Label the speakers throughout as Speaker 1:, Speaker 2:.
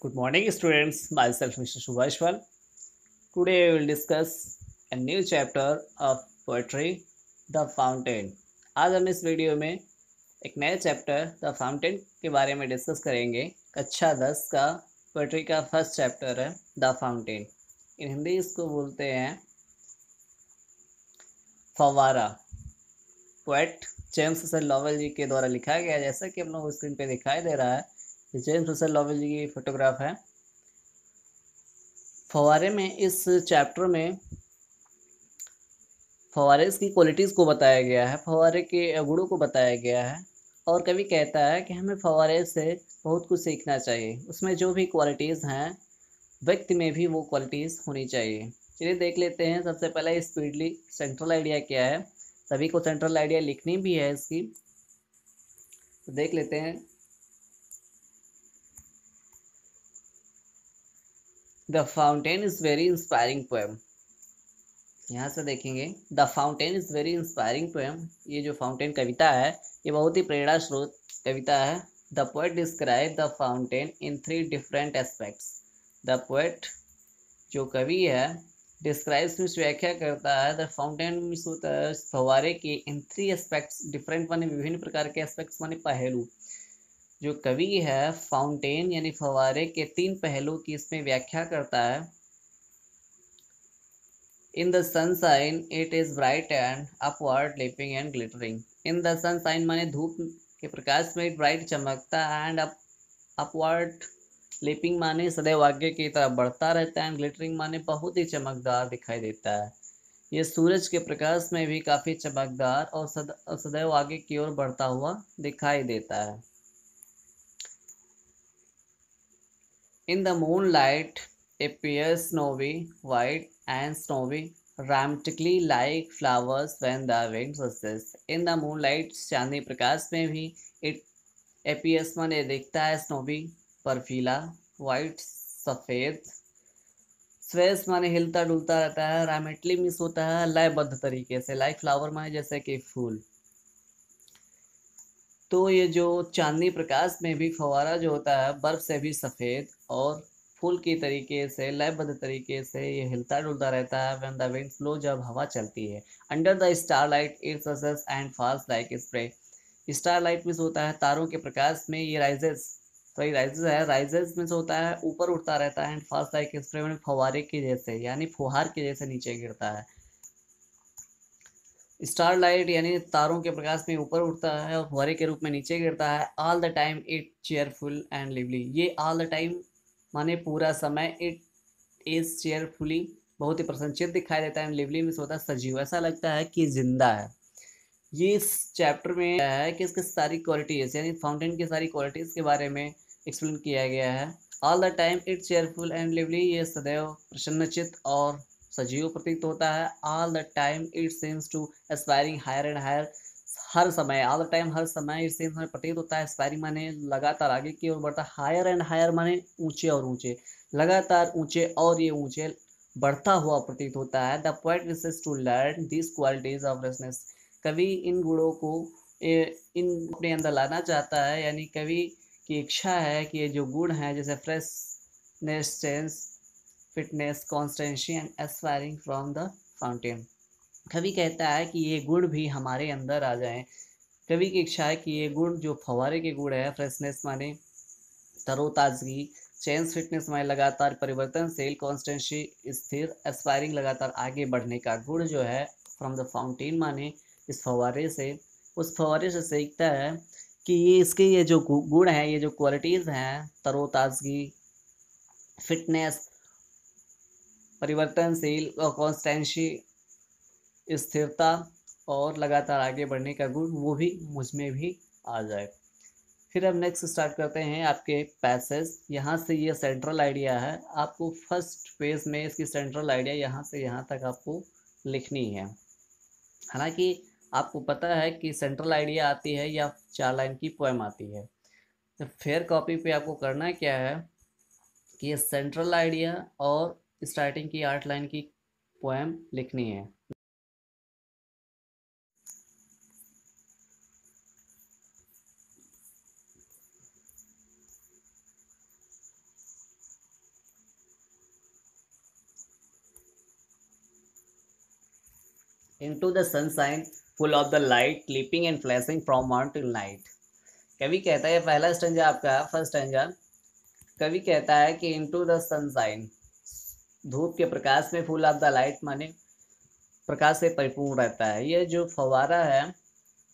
Speaker 1: Good morning, students. Myself, Mr. Subhashwal. Today, we will discuss a new chapter of poetry, The Fountain. आज हम इस video में एक नए चैप्टर द फाउंटेन के बारे में डिस्कस करेंगे। कक्षा 10 का पोएट्री का फर्स्ट चैप्टर है द फाउंटेन। इन हिंदी इसको बोलते हैं फव्वारा। पोएट जेम्स रसेल लॉवेल जी के द्वारा लिखा गया, जैसा कि हम लोग स्क्रीन पे दिखाई दे रहा है। जेम्स रसेल लॉवेल जी की फोटोग्राफ है। फव्वारे में इस चैप्टर में फव्वारे की क्वालिटीज़ को बताया गया है, फव्वारे के गुणों को बताया गया है। और कवि कहता है कि हमें फव्वारे से बहुत कुछ सीखना चाहिए। उसमें जो भी क्वालिटीज़ हैं, व्यक्ति में भी वो क्वालिटीज़ होनी चाहिए। चलिए देख लेते हैं। सबसे पहले स्पीडली सेंट्रल आइडिया क्या है। सभी को सेंट्रल आइडिया लिखनी भी है इसकी, तो देख लेते हैं। The fountain is very inspiring poem. यहाँ से देखेंगे, the fountain is very inspiring poem. ये जो फाउंटेन कविता है, ये बहुत ही प्रेरणा स्रोत कविता है। The poet describe the fountain in 3 different aspects. The poet जो कवि है, डिस्क्राइब्स मीन्स व्याख्या करता है, द फाउंटेन मीन्स होता है फव्वारे के इन 3 एस्पेक्ट्स। डिफरेंट माने विभिन्न प्रकार के एस्पेक्ट्स माने पहलू। जो कवि है फाउंटेन यानी फव्वारे के 3 पहलू की इसमें व्याख्या करता है। In the sunshine, it is bright and upward leaping and glittering. In the sunshine माने धूप के प्रकाश में ब्राइट चमकता है, एंड अपवर्ड leaping माने सदैव आगे की तरफ बढ़ता रहता है, एंड glittering माने बहुत ही चमकदार दिखाई देता है। ये सूरज के प्रकाश में भी काफ़ी चमकदार और सदैव आगे की ओर बढ़ता हुआ दिखाई देता है। In the moonlight, appears snowy white and snowy romantically like flowers when the wind rushes. In the moonlight, चांदनी प्रकाश में भी it appears माने दिखता है, snowy बर्फीला, white सफ़ेद, स्वेस माने हिलता डुलता रहता है, romantically मीन्स होता है लयबद्ध तरीके से, like flower माने जैसे कि फूल। तो ये जो चांदनी प्रकाश में भी फव्वारा जो होता है बर्फ से भी सफ़ेद और फूल की तरीके से लयबद्ध तरीके से ये हिलता डुलता रहता है। व्हेन द विंड फ्लो, जब हवा चलती है। Under the starlight it rises and falls like spray. Starlight means होता है तारों के प्रकाश में ये राइजेस, सॉरी राइजेस है, राइजेस मीन्स होता है ऊपर उठता रहता है, एंड फॉल्स लाइक स्प्रे में फव्वारे के जैसे यानी फुहार के जैसे नीचे गिरता है। स्टारलाइट यानी तारों के प्रकाश में ऊपर उठता है और फुहारे के रूप में नीचे गिरता है। All the time it cheerful and lively. ये ऑल द टाइम माने पूरा समय, इट इज चेयरफुली बहुत ही प्रसन्नचित दिखाई देता है, एंड लिवली में होता है सजीव, ऐसा लगता है कि जिंदा है। ये इस चैप्टर में है कि इसके सारी क्वालिटीज यानी फाउंटेन की सारी क्वालिटीज के बारे में एक्सप्लेन किया गया है। All the time it cheerful and lively, ये सदैव प्रसन्नचित और सजीव प्रतीत होता है। All the time it seems to aspiring higher and higher. हर समय, ऑल द टाइम हर समय इट सीम्स में प्रतीत होता है, एस्पायरिंग माने लगातार आगे की ओर बढ़ता, हायर एंड हायर माने ऊंचे और ऊंचे, लगातार ऊंचे और ये ऊंचे बढ़ता हुआ प्रतीत होता है। The poet wishes to learn this qualities of freshness. कवि इन गुणों को इन अपने अंदर लाना चाहता है, यानी कवि की इच्छा है कि ये जो गुण हैं जैसे freshness, sense, fitness, constituency and aspiring from the fountain. कवि कहता है कि ये गुण भी हमारे अंदर आ जाएं। कवि की इच्छा है कि ये गुण जो फव्वारे के गुण है, फ्रेशनेस माने तरोताजगी, चेंज फिटनेस माने लगातार परिवर्तनशील, कॉन्स्टेंसी स्थिर, एस्पायरिंग लगातार आगे बढ़ने का गुण जो है फ्रॉम द फाउंटेन माने इस फव्वारे से, उस फव्वारे से सीखता है कि ये इसके ये जो गुण हैं, ये जो क्वालिटीज़ हैं, तरोताजगी, फिटनेस, परिवर्तनशील और कॉन्स्टेंसी स्थिरता और लगातार आगे बढ़ने का गुण, वो भी मुझ में भी आ जाए। फिर अब नेक्स्ट स्टार्ट करते हैं आपके पैसेज। यहाँ से ये सेंट्रल आइडिया है, आपको फर्स्ट पेज में इसकी सेंट्रल आइडिया यहाँ से यहाँ तक आपको लिखनी है। हालांकि आपको पता है कि सेंट्रल आइडिया आती है या 4 लाइन की पोएम आती है। तो फेयर कॉपी पे आपको करना क्या है कि ये सेंट्रल आइडिया और स्टार्टिंग की 8 लाइन की पोएम लिखनी है। into the sunshine full of the light leaping and flashing from morn till night। कवि कहता है, पहला स्टैंजा आपका फर्स्ट स्टैंजा, कवि कहता है कि इनटू द सनशाइन, धूप के प्रकाश में, फुल ऑफ द लाइट माने प्रकाश से परिपूर्ण रहता है। ये जो फव्वारा है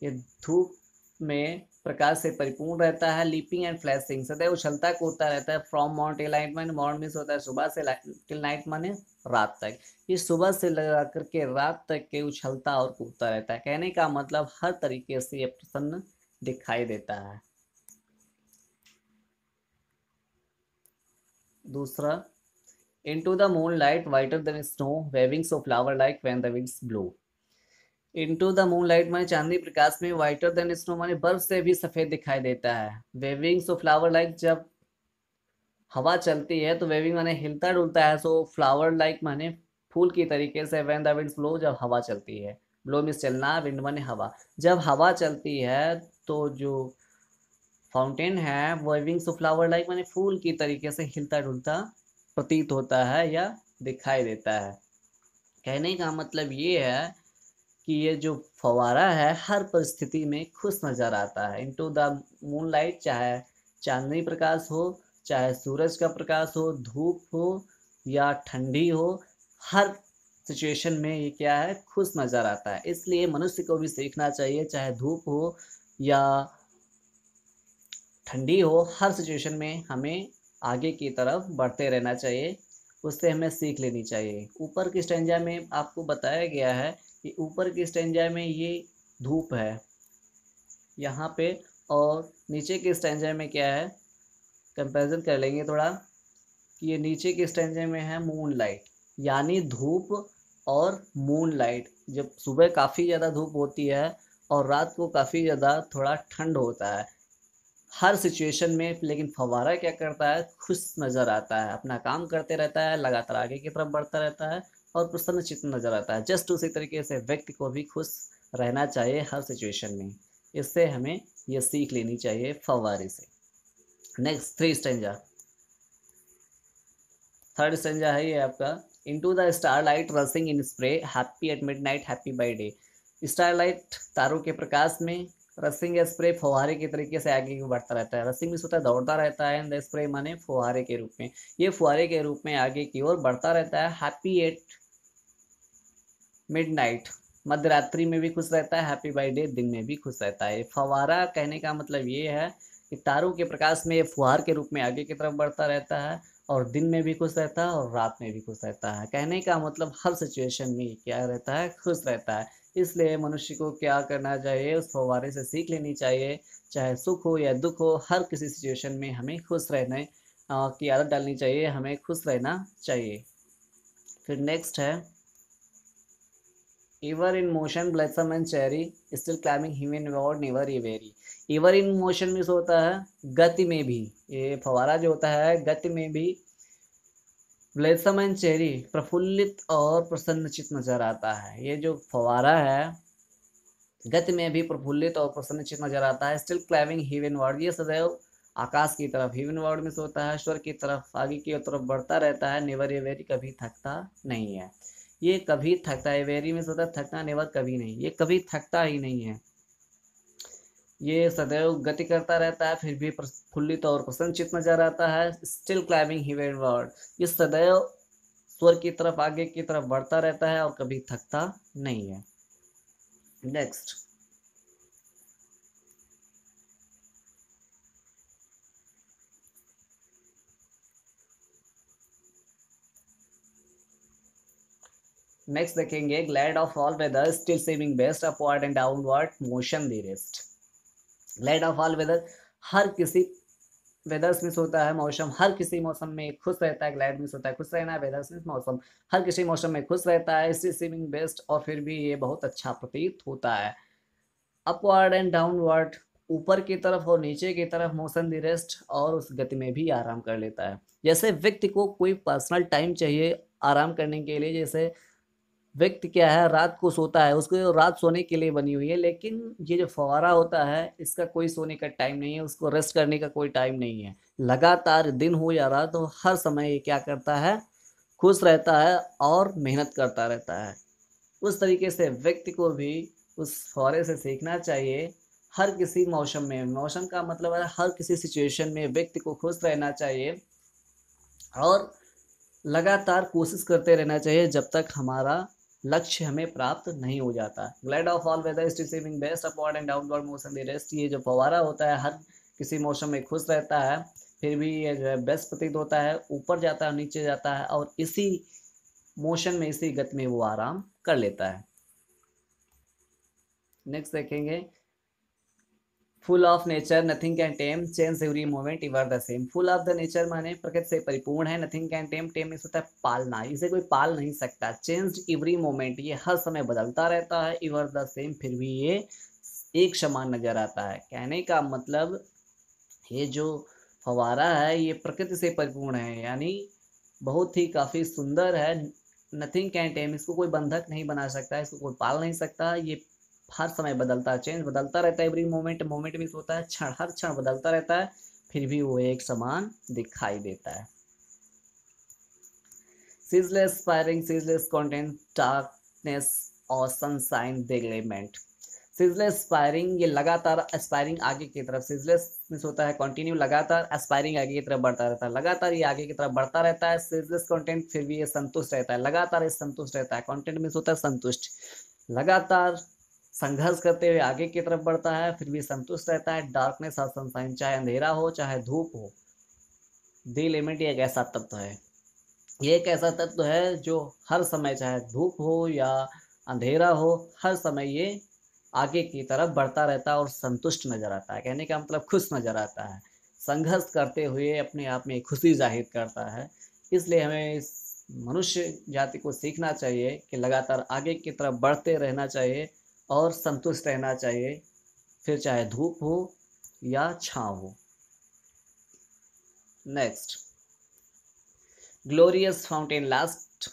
Speaker 1: ये धूप में प्रकाश से परिपूर्ण रहता है। लीपिंग एंड फ्लैशिंग, सदैव उछलता कूदता रहता है। फ्रॉम मॉर्न टिल नाइट माने मॉर्न मीन्स होता है सुबह से, टिल नाइट माने रात तक। ये सुबह से लगा करके रात तक के उछलता और कूदता रहता है। कहने का मतलब हर तरीके से ये प्रसन्न दिखाई देता है। दूसरा, into the moonlight whiter than snow waving so flower like when the winds blow। into the moonlight माने चांदनी प्रकाश में, whiter than snow माने बर्फ से भी सफेद दिखाई देता है। waving so flower like, जब हवा चलती है तो waving माने हिलता डुलता है, so flower like माने फूल की तरीके से, when the winds blow जब हवा चलती है, blow मीन्स चलना, wind माने हवा। जब हवा चलती है तो जो फाउंटेन है वेविंग सो फ्लावर लाइक माने फूल की तरीके से हिलता डुलता प्रतीत होता है या दिखाई देता है। कहने का मतलब ये है कि ये जो फवारा है हर परिस्थिति में खुश नजर आता है। इनटू द मूनलाइट, चाहे चांदनी प्रकाश हो, चाहे सूरज का प्रकाश हो, धूप हो या ठंडी हो, हर सिचुएशन में ये क्या है, खुश नजर आता है। इसलिए मनुष्य को भी सीखना चाहिए, चाहे धूप हो या ठंडी हो, हर सिचुएशन में हमें आगे की तरफ बढ़ते रहना चाहिए, उससे हमें सीख लेनी चाहिए। ऊपर की स्टेंजा में आपको बताया गया है कि ऊपर की स्टेंजा में ये धूप है यहाँ पे, और नीचे के स्टेंजा में क्या है, कंपैरिजन कर लेंगे थोड़ा, कि ये नीचे के स्टेंजा में है मून लाइट, यानी धूप और मून लाइट। जब सुबह काफ़ी ज़्यादा धूप होती है और रात को काफ़ी ज़्यादा थोड़ा ठंड होता है हर सिचुएशन में, लेकिन फव्वारा क्या करता है, खुश नज़र आता है, अपना काम करते रहता है, लगातार आगे की तरफ बढ़ता रहता है और प्रसन्न चित्त नज़र आता है। जस्ट उसी तरीके से व्यक्ति को भी खुश रहना चाहिए हर सिचुएशन में। इससे हमें ये सीख लेनी चाहिए फव्वारे से। नेक्स्ट थर्ड स्टेंजा है ये आपका, into the starlight रसिंग in spray happy at midnight happy by day. Starlight तारों के प्रकाश में, रसिंग स्प्रे फुहारे के तरीके से आगे बढ़ता रहता है। रसिंग मीन्स होता है दौड़ता रहता है, एंड स्प्रे माने फुहारे के रूप में, ये फुहारे के रूप में आगे की ओर बढ़ता रहता है। हैप्पी एट मिडनाइट, मध्य रात्रि में भी खुश रहता है। हैप्पी बाय डे, दिन में भी खुश रहता है। फवारा कहने का मतलब ये है कि तारों के प्रकाश में ये फुहार के रूप में आगे की तरफ बढ़ता रहता है और दिन में भी खुश रहता है और रात में भी खुश रहता है। कहने का मतलब हर सिचुएशन में क्या रहता है, खुश रहता है। इसलिए मनुष्य को क्या करना चाहिए, उस फव्वारे से सीख लेनी चाहिए, चाहे सुख हो या दुख हो, हर किसी सिचुएशन में हमें खुश रहने की आदत डालनी चाहिए, हमें खुश रहना चाहिए। फिर नेक्स्ट है, ever in motion blithesome and cheery still climbing heavenward never aweary. Ever in motion means होता है गति में भी, ये फव्वारा जो होता है गति में भी, ब्लैसम एंड चेरी प्रफुल्लित और प्रसन्नचित नजर आता है। ये जो फव्वारा है गति में भी प्रफुल्लित और प्रसन्नचित नजर आता है। स्टिल क्लाइंबिंग हेवनवर्ड, ये सदैव आकाश की तरफ, हेवनवर्ड में से होता है स्वर की तरफ, आगे की तरफ बढ़ता रहता है। नेवर ये वेरी, कभी थकता नहीं है। ये कभी थकता है, वेरी में से होता है थकना, नेवर कभी नहीं, ये कभी थकता ही नहीं है। ये सदैव गति करता रहता है, फिर भी प्रफुल्लित और प्रसन्नचित नजर आता है। स्टिल क्लाइंबिंग हेवनवर्ड, ये सदैव स्वर की तरफ, आगे की तरफ बढ़ता रहता है और कभी थकता नहीं है। नेक्स्ट, देखेंगे, glad of all weather still seeming best upward and downward motion the rest. Glad of all weather, हर किसी, वेदर्स मीन्स होता है मौसम, हर किसी मौसम में खुश रहता है। ग्लैड मीन्स होता है खुश रहना, वेदर्स मीन्स मौसम, हर किसी मौसम में खुश रहता है। स्टिल सेविंग बेस्ट, और फिर भी ये बहुत अच्छा प्रतीत होता है। अपवर्ड एंड डाउनवर्ड, ऊपर की तरफ और नीचे की तरफ, मोशन द रेस्ट, और उस गति में भी आराम कर लेता है। जैसे व्यक्ति को कोई पर्सनल टाइम चाहिए आराम करने के लिए, जैसे व्यक्ति क्या है रात को सोता है, उसको रात सोने के लिए बनी हुई है, लेकिन ये जो फव्वारा होता है इसका कोई सोने का टाइम नहीं है, उसको रेस्ट करने का कोई टाइम नहीं है। लगातार दिन हो या रात हो, हर समय ये क्या करता है, खुश रहता है और मेहनत करता रहता है। उस तरीके से व्यक्ति को भी उस फव्वारे से सीखना चाहिए। हर किसी मौसम में, मौसम का मतलब है हर किसी सिचुएशन में व्यक्ति को खुश रहना चाहिए और लगातार कोशिश करते रहना चाहिए जब तक हमारा लक्ष्य हमें प्राप्त नहीं हो जाता। Glide of all weather is receiving best upward and downward motion the rest. ये जो फव्वारा होता है हर किसी मौसम में खुश रहता है, फिर भी ये जो है बेस्ट प्रतीत होता है, ऊपर जाता है नीचे जाता है और इसी मोशन में, इसी गति में वो आराम कर लेता है। नेक्स्ट देखेंगे, full of nature nothing can tame change every moment you are the same. Full of the nature माने प्रकृति से परिपूर्ण है, नथिंग कैन टेम, टेम इस होता है पालना, इसे कोई पाल नहीं सकता। चेंज एवरी मोमेंट, ये हर समय बदलता रहता है, यू आर द सेम, फिर भी ये एक समान नजर आता है। कहने का मतलब ये जो फव्वारा है ये प्रकृति से परिपूर्ण है, यानी बहुत ही काफ़ी सुंदर है। नथिंग कैन टेम, इसको कोई बंधक नहीं बना सकता, इसको कोई पाल नहीं सकता, ये हर समय बदलता है, चेंज बदलता रहता है, एवरी मोमेंट, मोमेंट मीन्स होता है क्षण, हर क्षण बदलता रहता है, फिर भी वो एक समान दिखाई देता है। Ceaseless firing, ceaseless content, darkness और सनशाइन डिग्रेमेंट। सीजलेस फायरिंग, ये लगातार एस्पायरिंग आगे की तरफ, सीजलेस मीन्स होता है कंटिन्यू, लगातार, एस्पायरिंग आगे की तरफ बढ़ता रहता है, लगातार ये आगे की तरफ बढ़ता रहता है। सीजलेस कंटेंट, फिर भी ये संतुष्ट रहता है, लगातार ये संतुष्ट रहता है। कंटेंट मीन्स होता है संतुष्ट, लगातार संघर्ष करते हुए आगे की तरफ बढ़ता है, फिर भी संतुष्ट रहता है। डार्कनेस और सनशाइन, चाहे अंधेरा हो चाहे धूप हो, द एलिमेंट ये एक ऐसा तत्व है, ये एक ऐसा तत्व है जो हर समय, चाहे धूप हो या अंधेरा हो, हर समय ये आगे की तरफ बढ़ता रहता है और संतुष्ट नजर आता है। कहने का मतलब खुश नजर आता है, संघर्ष करते हुए अपने आप में खुशी जाहिर करता है। इसलिए हमें इस मनुष्य जाति को सीखना चाहिए कि लगातार आगे की तरफ बढ़ते रहना चाहिए और संतुष्ट रहना चाहिए, फिर चाहे धूप हो या छाँव हो। नेक्स्ट, ग्लोरियस फाउंटेन लास्ट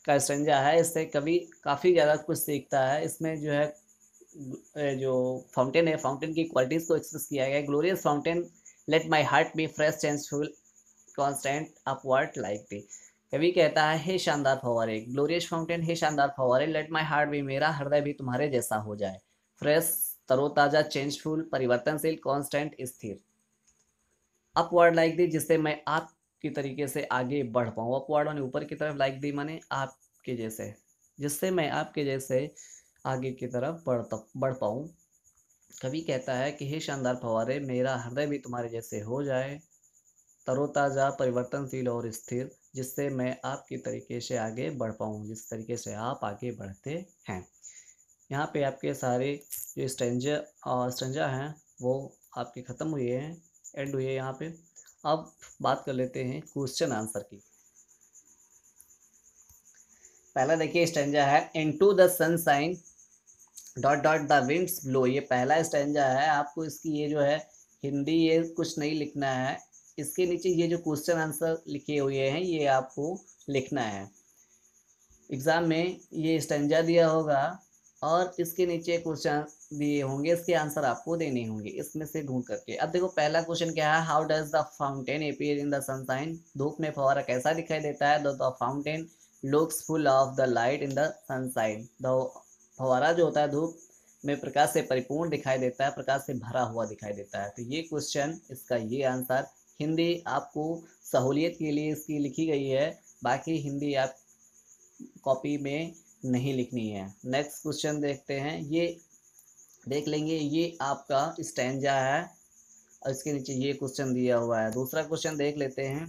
Speaker 1: का स्टेंजा है, इससे कवि काफ़ी ज़्यादा कुछ सीखता है। इसमें जो है जो फाउंटेन है, फाउंटेन की क्वालिटीज़ को एक्सप्रेस किया गया है। Glorious fountain, let my heart be fresh changeful constant upward like thee. कवि कहता है, हे शानदार फव्वारे, ग्लोरियस फाउंटेन, हे शानदार फव्वारे, लेट माई हार्ट भी, मेरा हृदय भी तुम्हारे जैसा हो जाए। फ्रेश, तरोताज़ा, चेंजफुल, परिवर्तनशील, कॉन्स्टेंट, स्थिर, अपवर्ड लाइक दी, जिससे मैं आपकी तरीके से आगे बढ़ पाऊँ। अपवर्ड माने ऊपर की तरफ, लाइक दी माने आपके जैसे, जिससे मैं आपके जैसे आगे की तरफ बढ़ पाऊँ। कवि कहता है कि हे शानदार फव्वारे, मेरा हृदय भी तुम्हारे जैसे हो जाए, तरोताज़ा, परिवर्तनशील और स्थिर, जिससे मैं आपकी तरीके से आगे बढ़ पाऊँ, जिस तरीके से आप आगे बढ़ते हैं। यहाँ पे आपके सारे जो स्टेंजा हैं वो आपके ख़त्म हुए हैं, एंड हुए यहाँ पे। अब बात कर लेते हैं क्वेश्चन आंसर की। पहला देखिए स्टेंजा है, into the sunshine dot dot the winds blow. ये पहला स्टेंजा है, आपको इसकी ये जो है हिंदी ये कुछ नहीं लिखना है, इसके नीचे ये जो क्वेश्चन आंसर लिखे हुए हैं ये आपको लिखना है। एग्ज़ाम में ये स्टेंजा दिया होगा और इसके नीचे क्वेश्चन दिए होंगे, इसके आंसर आपको देने होंगे इसमें से ढूंढ करके। अब देखो पहला क्वेश्चन क्या है, how does the fountain appear in the sunshine. धूप में फव्वारा कैसा दिखाई देता है। The fountain looks full of the light in the sunshine. The फव्वारा जो होता है धूप में प्रकाश से परिपूर्ण दिखाई देता है, प्रकाश से भरा हुआ दिखाई देता है। तो ये क्वेश्चन, इसका ये आंसर, हिंदी आपको सहूलियत के लिए इसकी लिखी गई है, बाकी हिंदी आप कॉपी में नहीं लिखनी है। नेक्स्ट क्वेश्चन देखते हैं, ये देख लेंगे, ये आपका स्टैंजा है और इसके नीचे ये क्वेश्चन दिया हुआ है। दूसरा क्वेश्चन देख लेते हैं,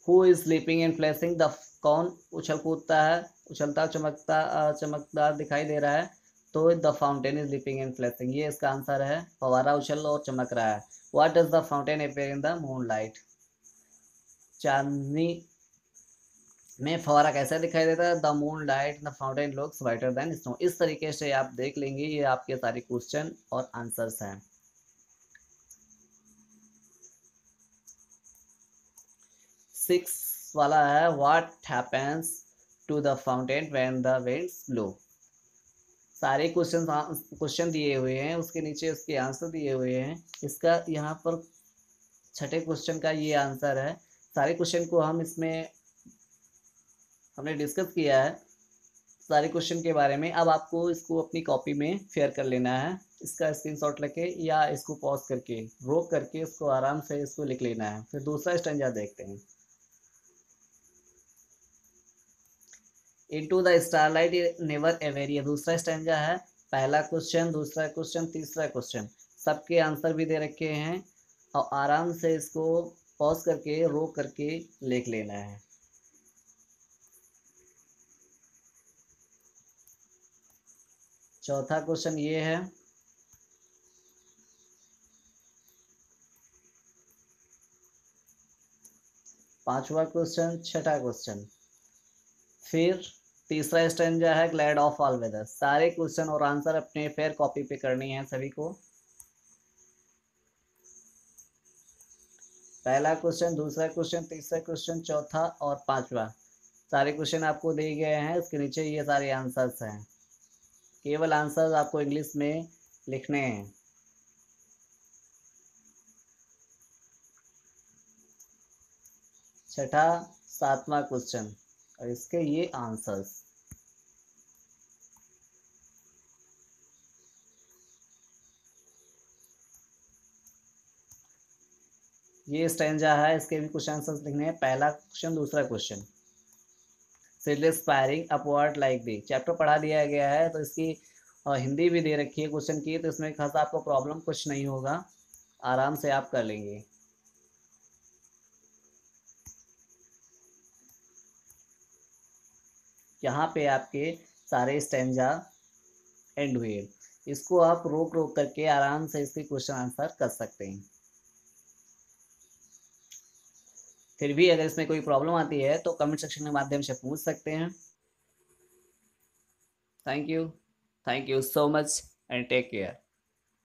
Speaker 1: who is sleeping and flashing the, कौन उछल कूदता है, उछलता चमकदार दिखाई दे रहा है। तो the fountain is sleeping and flashing, ये इसका आंसर है, फव्वारा उछल और चमक रहा है। What does the fountain appear in the moonlight. चांदनी में फव्वारा कैसा दिखाई देता है। The moonlight the fountain looks whiter than snow. इस तरीके से आप देख लेंगे, ये आपके सारे क्वेश्चन और आंसर्स हैं। 6 वाला है, what happens to the fountain when the winds blow. सारे क्वेश्चन दिए हुए हैं, उसके नीचे उसके आंसर दिए हुए हैं। इसका यहाँ पर छठे क्वेश्चन का ये आंसर है। सारे क्वेश्चन को हम इसमें हमने डिस्कस किया है सारे क्वेश्चन के बारे में। अब आपको इसको अपनी कॉपी में शेयर कर लेना है, इसका स्क्रीनशॉट लेके या इसको पॉज करके रोक करके इसको आराम से इसको लिख लेना है। फिर दूसरा स्टेंजा देखते हैं। Into the starlight never ever, ये दूसरा स्टेंजा है। पहला क्वेश्चन, दूसरा क्वेश्चन, तीसरा क्वेश्चन, सबके आंसर भी दे रखे हैं और आराम से इसको पॉज करके रोक करके लिख लेना है। चौथा क्वेश्चन ये है। पांचवा क्वेश्चन, छठा क्वेश्चन, फिर तीसरा स्टेंजा है ग्लैड ऑफ ऑल वेदर। सारे क्वेश्चन और आंसर अपने फेयर कॉपी पे करनी है सभी को। पहला क्वेश्चन, दूसरा क्वेश्चन, तीसरा क्वेश्चन, चौथा और पांचवा, सारे क्वेश्चन आपको दिए गए हैं। उसके नीचे ये सारे आंसर्स हैं, केवल आंसर्स आपको इंग्लिश में लिखने हैं। छठा सातवां क्वेश्चन और इसके ये आंसर्स। ये स्टेंजा है, इसके भी कुछ आंसर्स लिखने हैं। पहला क्वेश्चन, दूसरा question, seedless firing upward like दी। चैप्टर पढ़ा दिया गया है तो इसकी हिंदी भी दे रखी है क्वेश्चन की, तो इसमें खास आपको प्रॉब्लम कुछ नहीं होगा, आराम से आप कर लेंगे। यहाँ पे आपके सारे स्टेंजा एंड हुए। इसको आप रोक रोक करके आराम से इसके क्वेश्चन आंसर कर सकते हैं। फिर भी अगर इसमें कोई प्रॉब्लम आती है तो कमेंट सेक्शन के माध्यम से पूछ सकते हैं। Thank you so much and take care.